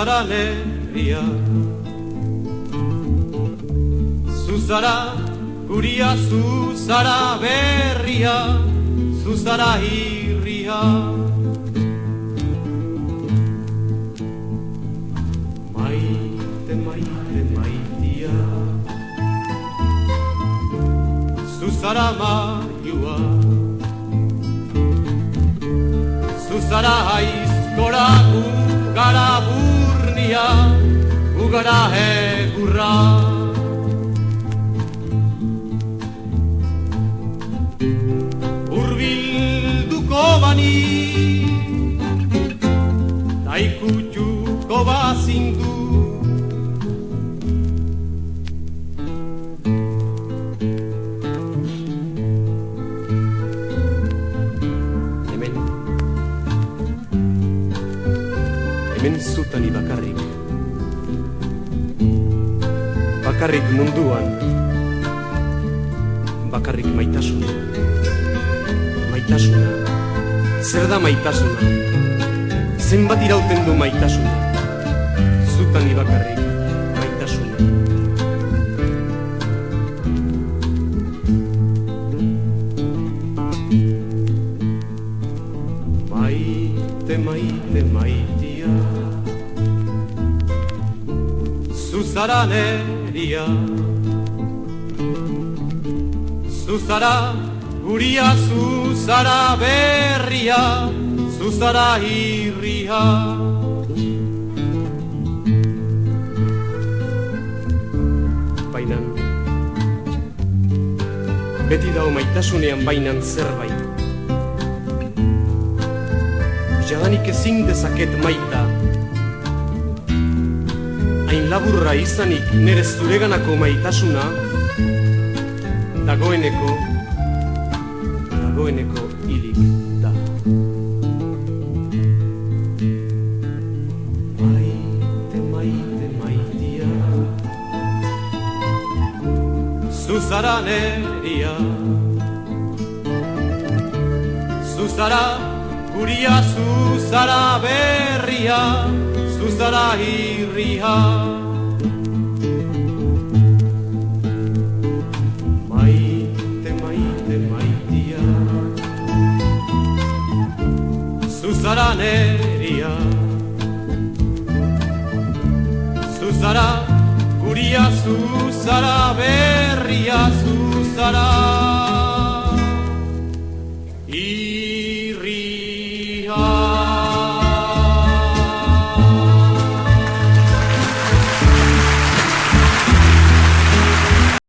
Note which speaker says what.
Speaker 1: zuzara neria, zuzara guria, zuzara berria, zuzara irria. Maite, maite, maitia, zuzara maiua, zuzara aizkora, ugara burnia, ugara egurra. Urbilduko bani, ta ikutxuko bazindu. Hemen zutani bakarrik, bakarrik munduan, bakarrik maitasuna. Maitasuna, zer da maitasuna? Zenbat irauten du maitasuna? Zutani bakarrik, maitasuna. Maite, maite, maitia, zuzara neria, zuzara guria, zuzara berria, zuzara irria. Bainan, beti dao maitasunean bainan zerbait. Jadanik ezin dezaket maita, hain laburra izanik nere zureganako maitasuna, dagoeneko hilik da. Maite, maite, maitia, zuzara neria, zuzara guria, zuzara berria, zuzara irria. Zuzara neria, zuzara guria, zuzara berria, zuzara irria.